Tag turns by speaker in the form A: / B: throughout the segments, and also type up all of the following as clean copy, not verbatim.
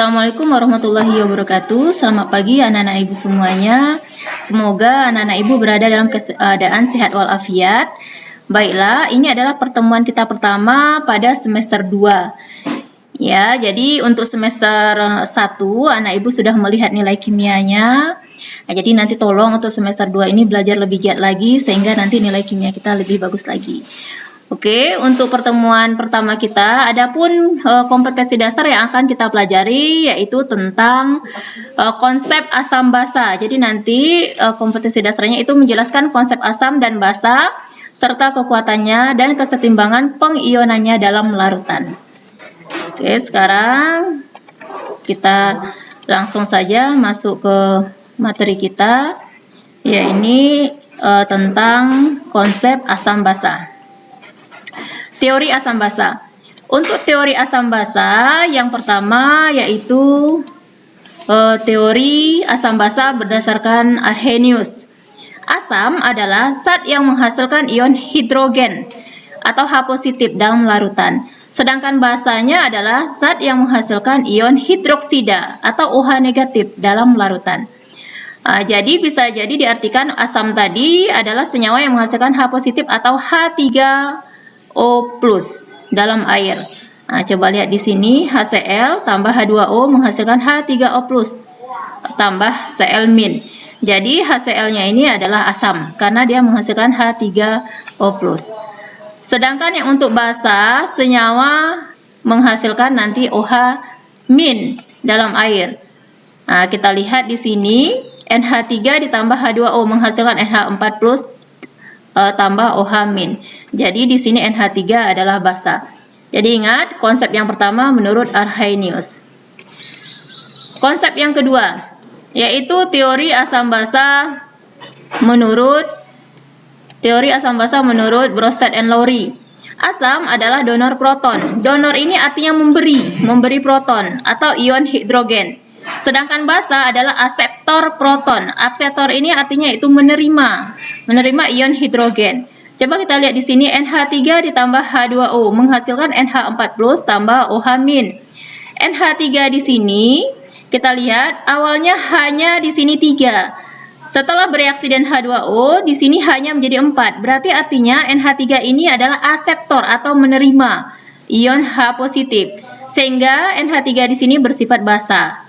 A: Assalamualaikum warahmatullahi wabarakatuh. Selamat pagi anak-anak ibu semuanya. Semoga anak-anak ibu berada dalam keadaan sehat walafiat. Baiklah, ini adalah pertemuan kita pertama pada semester 2. Ya, jadi untuk semester 1 anak ibu sudah melihat nilai kimianya. Nah, jadi nanti tolong untuk semester 2 ini belajar lebih giat lagi sehingga nanti nilai kimia kita lebih bagus lagi. Oke, untuk pertemuan pertama kita, adapun kompetensi dasar yang akan kita pelajari yaitu tentang konsep asam basa. Jadi nanti kompetensi dasarnya itu menjelaskan konsep asam dan basa serta kekuatannya dan kesetimbangan pengionannya dalam larutan. Oke, sekarang kita langsung saja masuk ke materi kita, yaitu tentang konsep asam basa. Teori asam basa. Untuk teori asam basa, yang pertama yaitu teori asam basa berdasarkan Arrhenius. Asam adalah zat yang menghasilkan ion hidrogen atau H positif dalam larutan. Sedangkan basanya adalah zat yang menghasilkan ion hidroksida atau OH negatif dalam larutan. Jadi bisa jadi diartikan asam tadi adalah senyawa yang menghasilkan H positif atau H3O+ dalam air. Coba lihat di sini, HCl tambah H2O menghasilkan H3O+ tambah Cl-. Jadi HCl-nya ini adalah asam karena dia menghasilkan H3O+. Sedangkan yang untuk basa, senyawa menghasilkan nanti OH- dalam air. Kita lihat di sini NH3 ditambah H2O menghasilkan NH4+ tambah OH-. Jadi di sini NH3 adalah basa. Jadi ingat konsep yang pertama menurut Arrhenius. Konsep yang kedua yaitu teori asam basa menurut Bronsted and Lowry. Asam adalah donor proton. Donor ini artinya memberi proton atau ion hidrogen. Sedangkan basa adalah akseptor proton. Akseptor ini artinya itu menerima ion hidrogen. Coba kita lihat di sini NH3 ditambah H2O menghasilkan NH4+ tambah OH-. NH3 di sini kita lihat awalnya hanya di sini 3. Setelah bereaksi dengan H2O di sini hanya menjadi 4. Berarti artinya NH3 ini adalah akseptor atau menerima ion H positif. Sehingga NH3 di sini bersifat basa.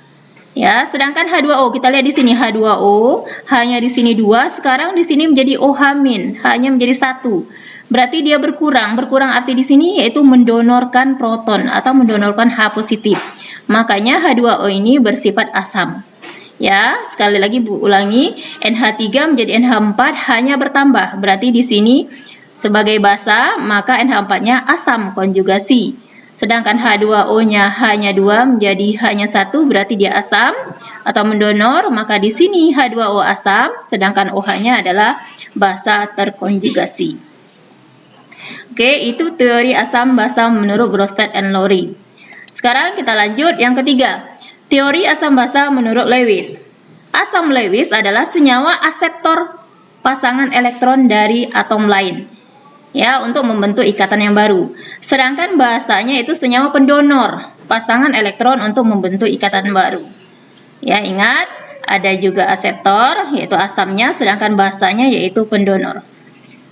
A: Ya, sedangkan H2O kita lihat di sini H2O hanya di sini 2, sekarang di sini menjadi OH- hanya menjadi 1. Berarti dia berkurang arti di sini yaitu mendonorkan proton atau mendonorkan H positif. Makanya H2O ini bersifat asam. Ya, sekali lagi Bu ulangi, NH3 menjadi NH4 hanya bertambah. Berarti di sini sebagai basa, maka NH4-nya asam konjugasi. Sedangkan H2O-nya hanya 2 menjadi hanya 1, berarti dia asam atau mendonor, maka di sini H2O asam, sedangkan OH-nya adalah basa terkonjugasi. Oke, itu teori asam basa menurut Bronsted and Lowry. Sekarang kita lanjut yang ketiga, teori asam basa menurut Lewis. Asam Lewis adalah senyawa akseptor pasangan elektron dari atom lain. Ya, untuk membentuk ikatan yang baru. Sedangkan basanya itu senyawa pendonor pasangan elektron untuk membentuk ikatan baru. Ya, ingat ada juga akseptor yaitu asamnya, sedangkan basanya yaitu pendonor.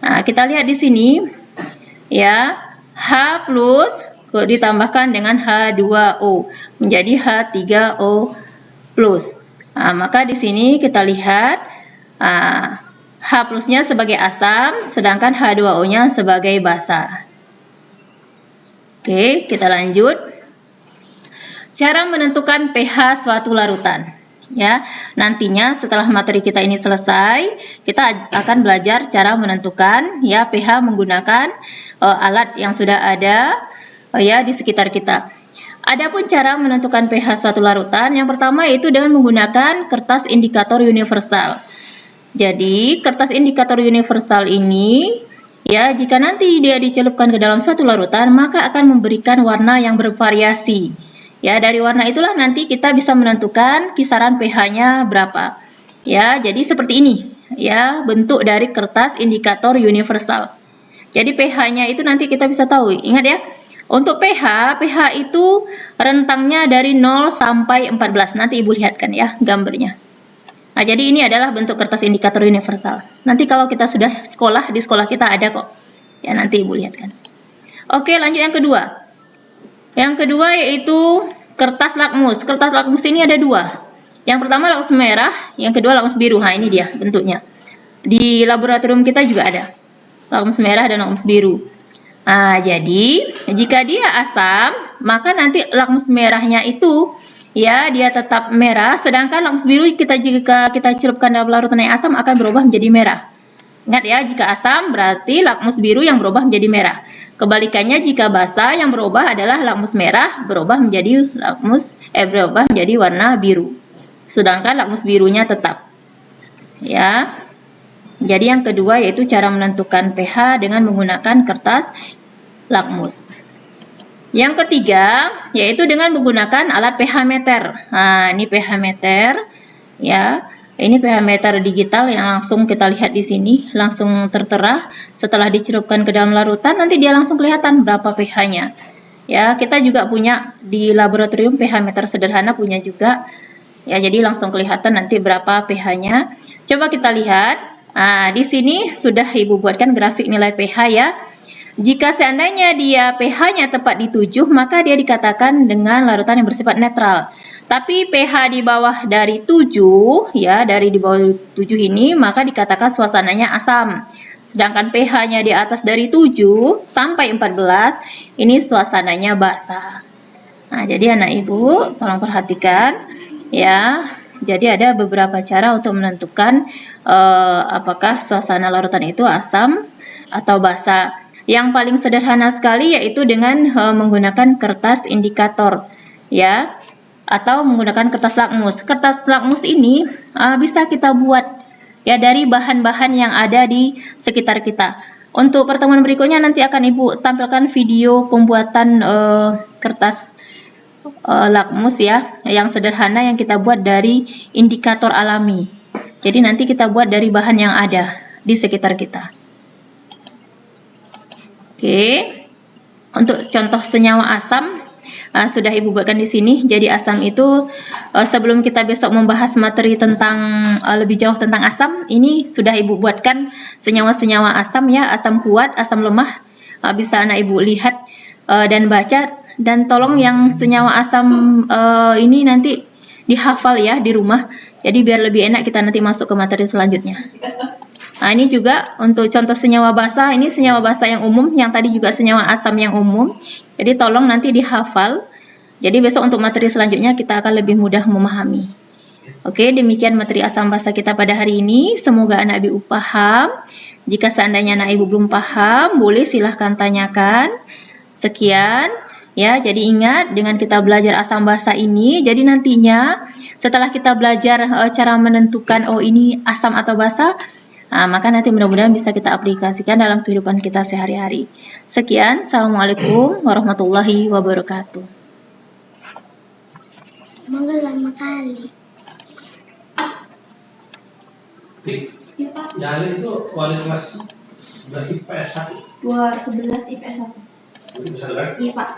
A: Kita lihat di sini ya, H+ ditambahkan dengan H2O menjadi H3O+. Maka di sini kita lihat H+-nya sebagai asam, sedangkan H2O-nya sebagai basa. Oke, kita lanjut. Cara menentukan pH suatu larutan. Ya, nantinya setelah materi kita ini selesai, kita akan belajar cara menentukan ya pH menggunakan alat yang sudah ada ya di sekitar kita. Adapun cara menentukan pH suatu larutan, yang pertama yaitu dengan menggunakan kertas indikator universal. Jadi, kertas indikator universal ini, ya, jika nanti dia dicelupkan ke dalam suatu larutan, maka akan memberikan warna yang bervariasi. Ya, dari warna itulah nanti kita bisa menentukan kisaran pH-nya berapa. Ya, jadi seperti ini, ya, bentuk dari kertas indikator universal. Jadi pH-nya itu nanti kita bisa tahu. Ingat ya, Untuk pH, pH itu rentangnya dari 0 sampai 14. Nanti Ibu lihatkan ya gambarnya. Nah, jadi ini adalah bentuk kertas indikator universal. Nanti kalau kita sudah sekolah, di sekolah kita ada kok. Ya, nanti Ibu lihatkan. Oke, lanjut yang kedua. Yang kedua yaitu kertas lakmus. Kertas lakmus ini ada dua. Yang pertama lakmus merah, yang kedua lakmus biru. Nah, ini dia bentuknya. Di laboratorium kita juga ada lakmus merah dan lakmus biru. Nah, jadi jika dia asam, maka nanti lakmus merahnya itu ya dia tetap merah, sedangkan lakmus biru jika kita celupkan dalam larutan yang asam akan berubah menjadi merah. Ingat ya, jika asam berarti lakmus biru yang berubah menjadi merah. Kebalikannya jika basa yang berubah adalah lakmus merah berubah menjadi warna biru. Sedangkan lakmus birunya tetap. Ya. Jadi yang kedua yaitu cara menentukan pH dengan menggunakan kertas lakmus. Yang ketiga yaitu dengan menggunakan alat pH meter. Nah, ini pH meter ya. Ini pH meter digital yang langsung kita lihat di sini, langsung tertera. Setelah dicelupkan ke dalam larutan, nanti dia langsung kelihatan berapa pH-nya. Ya, kita juga punya di laboratorium pH meter sederhana punya juga. Ya, jadi langsung kelihatan nanti berapa pH-nya. Coba kita lihat. Nah, di sini sudah Ibu buatkan grafik nilai pH ya. Jika seandainya dia pH-nya tepat di 7, maka dia dikatakan dengan larutan yang bersifat netral. Tapi pH di bawah dari 7, ya, dari di bawah 7 ini, maka dikatakan suasananya asam. Sedangkan pH-nya di atas dari 7 sampai 14, ini suasananya basa. Nah, jadi anak Ibu, tolong perhatikan, ya. Jadi ada beberapa cara untuk menentukan apakah suasana larutan itu asam atau basa. Yang paling sederhana sekali yaitu dengan menggunakan kertas indikator, ya. Atau menggunakan kertas lakmus. Kertas lakmus ini bisa kita buat ya dari bahan-bahan yang ada di sekitar kita. Untuk pertemuan berikutnya nanti akan Ibu tampilkan video pembuatan kertas lakmus ya, yang sederhana yang kita buat dari indikator alami. Jadi nanti kita buat dari bahan yang ada di sekitar kita. Oke. Untuk contoh senyawa asam sudah Ibu buatkan di sini. Jadi asam itu sebelum kita besok membahas materi tentang lebih jauh tentang asam, ini sudah Ibu buatkan senyawa-senyawa asam ya, asam kuat, asam lemah. Bisa anak Ibu lihat dan baca, dan tolong yang senyawa asam ini nanti dihafal ya di rumah. Jadi biar lebih enak kita nanti masuk ke materi selanjutnya. Nah, ini juga untuk contoh senyawa basa, ini senyawa basa yang umum, yang tadi juga senyawa asam yang umum. Jadi tolong nanti dihafal. Jadi besok untuk materi selanjutnya kita akan lebih mudah memahami. Oke, demikian materi asam basa kita pada hari ini. Semoga anak Ibu paham. Jika seandainya anak Ibu belum paham, boleh silahkan tanyakan. Sekian. Ya, jadi ingat dengan kita belajar asam basa ini, jadi nantinya setelah kita belajar cara menentukan oh ini asam atau basa, maka nanti mudah-mudahan bisa kita aplikasikan dalam kehidupan kita sehari-hari. Sekian, Assalamualaikum warahmatullahi wabarakatuh.
B: Semoga lama kali.
C: Ya, Pak. Yang itu wali kelas 11 IPS 1.
B: 11 IPS 1.
C: Itu bisa dengar?
B: Iya, Pak.